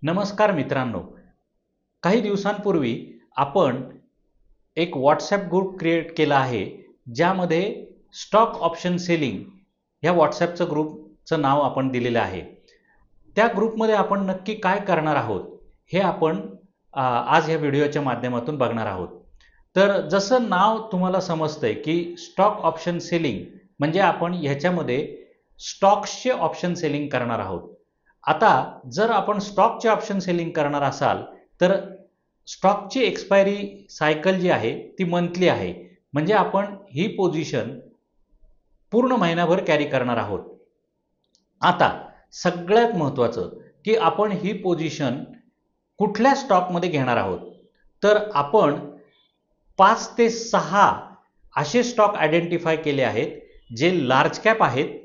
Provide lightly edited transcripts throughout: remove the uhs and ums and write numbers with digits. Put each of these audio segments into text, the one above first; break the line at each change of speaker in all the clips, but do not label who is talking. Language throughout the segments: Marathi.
नमस्कार मित्रांनो, काही दिवसांपूर्वी आपण एक व्हॉट्सॲप ग्रुप क्रिएट केला आहे, ज्यामध्ये स्टॉक ऑप्शन सेलिंग ह्या व्हॉट्सॲपचं ग्रुपचं नाव आपण दिलेलं आहे. त्या ग्रुपमध्ये आपण नक्की काय करणार आहोत हे आपण आज ह्या व्हिडिओच्या माध्यमातून बघणार आहोत. तर जसं नाव तुम्हाला समजतंय की स्टॉक ऑप्शन सेलिंग म्हणजे आपण ह्याच्यामध्ये स्टॉक्सचे ऑप्शन सेलिंग करणार आहोत. आता जर आपण स्टॉकचे ऑप्शन सेलिंग करणार असाल तर स्टॉकची एक्सपायरी सायकल जी आहे ती मंथली आहे, म्हणजे आपण ही पोझिशन पूर्ण महिनाभर कॅरी करणार आहोत. आता सगळ्यात महत्त्वाचं की आपण ही पोझिशन कुठल्या स्टॉकमध्ये घेणार आहोत. तर आपण 5 ते 6 असे स्टॉक आयडेंटिफाय केले आहेत जे लार्ज कॅप आहेत,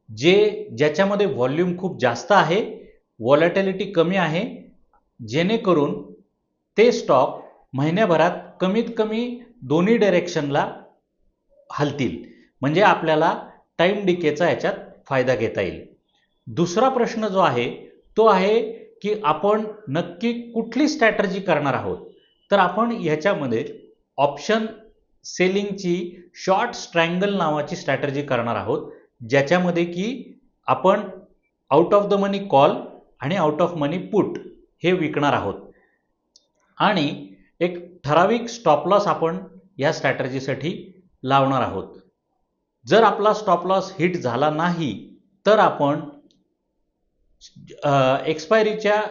ज्याच्यामध्ये व्हॉल्यूम खूप जास्त आहे, व्हॉलॅटिलिटी कमी आहे, जेणेकरून ते स्टॉक महिन्याभरात कमीत कमी दोन्ही डायरेक्शनला हलतील, म्हणजे आपल्याला टाइम डिकेचा याच्यात फायदा घेता येईल. दुसरा प्रश्न जो आहे तो आहे की आपण नक्की कुठली स्ट्रॅटर्जी करणार आहोत. तर आपण ह्याच्यामध्ये ऑप्शन सेलिंगची शॉर्ट स्ट्रँगल नावाची स्ट्रॅटर्जी करणार आहोत, ज्याच्यामध्ये की आपण out of the money call आणि आउट ऑफ मनी पुट हे विकणार आहोत आणि एक ठराविक स्टॉप लॉस आपण या स्ट्रॅटर्जीसाठी लावणार आहोत. जर आपला स्टॉप लॉस हिट झाला नाही तर आपण एक्सपायरीच्या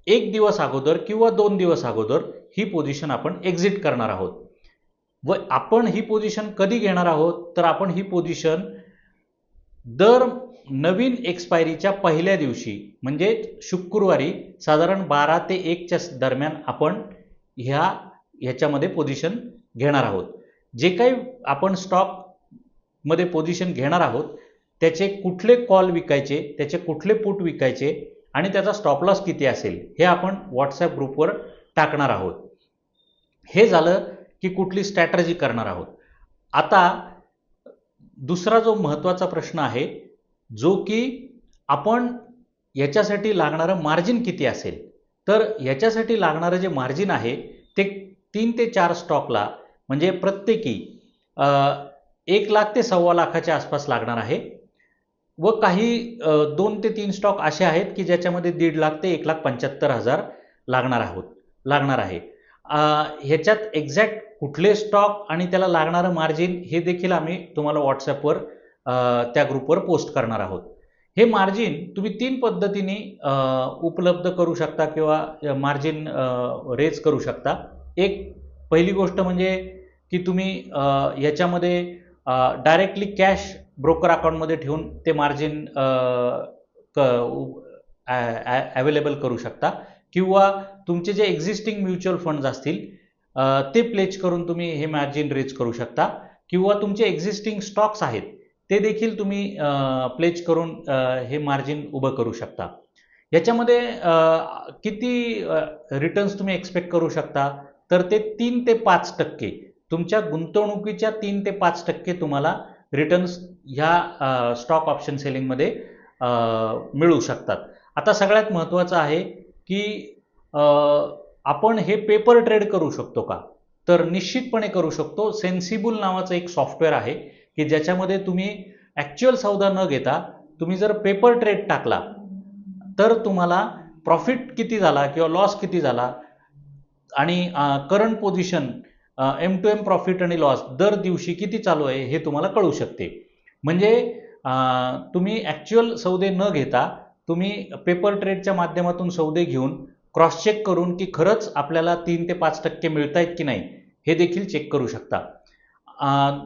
1 दिवस अगोदर किंवा 2 दिवस अगोदर ही पोझिशन आपण एक्झिट करणार आहोत. व आपण ही पोझिशन कधी घेणार आहोत तर आपण ही पोझिशन दर नवीन एक्सपायरीच्या पहिल्या दिवशी म्हणजे शुक्रवारी साधारण 12 ते 1 च्या दरम्यान आपण ह्याच्यामध्ये पोझिशन घेणार आहोत. जे काही आपण स्टॉक मध्ये पोझिशन घेणार आहोत त्याचे कुठले कॉल विकायचे, त्याचे कुठले पुट विकायचे आणि त्याचा स्टॉप लॉस किती असेल हे आपण व्हॉट्सॲप ग्रुपवर टाकणार आहोत. हे झालं की कुठली स्ट्रॅटर्जी करणार आहोत. आता दुसरा जो महत्त्वाचा प्रश्न आहे जो की आपण याच्यासाठी लागणारं मार्जिन किती असेल. तर याच्यासाठी लागणारं जे मार्जिन आहे ते 3 ते 4 स्टॉकला म्हणजे प्रत्येकी 1 लाख ते 1.25 लाखाच्या आसपास लागणार आहे. व काही 2 ते 3 स्टॉक असे आहेत की ज्याच्यामध्ये 1.5 लाख ते 1,75,000 लागणार आहे. ह्याच्यात एक्झॅक्ट कुठले स्टॉक आणि त्याला लागणारं मार्जिन हे देखील आम्ही तुम्हाला व्हॉट्सॲपवर त्या ग्रुपवर पोस्ट करणार आहोत. हे मार्जिन तुम्ही 3 पद्धतीने उपलब्ध करू शकता किंवा मार्जिन रेज करू शकता. पहिली गोष्ट म्हणजे की तुम्ही याच्यामध्ये डायरेक्टली कॅश ब्रोकर अकाउंटमध्ये ठेवून ते मार्जिन अवेलेबल करू शकता, किंवा तुमचे जे एक्झिस्टिंग म्युच्युअल फंड्स असतील ते प्लेज करून तुम्ही हे मार्जिन रेज करू शकता, किंवा तुमचे एक्झिस्टिंग स्टॉक्स आहेत ते देखील तुम्ही प्लेज करून हे मार्जिन उभं करू शकता. याच्यामध्ये किती रिटर्न्स तुम्ही एक्सपेक्ट करू शकता तर ते 3 ते 5% तुमच्या गुंतवणुकीच्या 3 ते 5% तुम्हाला रिटर्न्स ह्या स्टॉक ऑप्शन सेलिंगमध्ये मिळू शकतात. आता सगळ्यात महत्त्वाचं आहे की आपण हे पेपर ट्रेड करू शकतो का. तर निश्चितपणे करू शकतो. सेन्सिबल नावाचं एक सॉफ्टवेअर आहे की ज्याच्यामध्ये तुम्ही ॲक्च्युअल सौदा न घेता तुम्ही जर पेपर ट्रेड टाकला तर तुम्हाला प्रॉफिट किती झाला किंवा लॉस किती झाला आणि करंट पोझिशन M2M प्रॉफिट आणि लॉस दर दिवशी किती चालू आहे हे तुम्हाला कळू शकते. म्हणजे तुम्ही ॲक्च्युअल सौदे न घेता तुम्ही पेपर ट्रेडच्या माध्यमातून सौदे घेऊन क्रॉस चेक करून की खरंच आपल्याला 3 ते 5% मिळत आहेत की नाही हे देखील चेक करू शकता.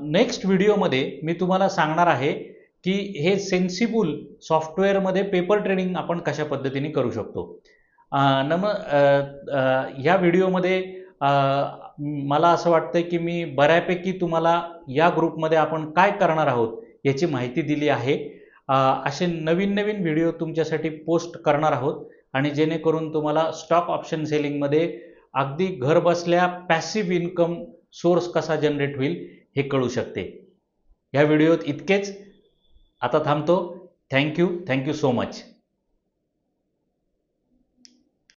नेक्स्ट व्हिडिओमध्ये मी तुम्हाला सांगणार आहे की हे सेन्सिबल सॉफ्टवेअरमध्ये पेपर ट्रेडिंग आपण कशा पद्धतीने करू शकतो. ह्या व्हिडिओमध्ये मला असं वाटतं की मी बऱ्यापैकी तुम्हाला या ग्रुपमध्ये आपण काय करणार आहोत याची माहिती दिली आहे. असे नवीन नवीन व्हिडिओ तुमच्यासाठी पोस्ट करणार आहोत आणि जेणेकरून तुम्हाला स्टॉक ऑप्शन सेलिंगमध्ये अगदी घर बसल्या पॅसिव्ह इन्कम सोर्स कसा जनरेट होईल हे कळू शकते. या व्हिडिओत इतकेच. आता थांबतो. Thank you so much.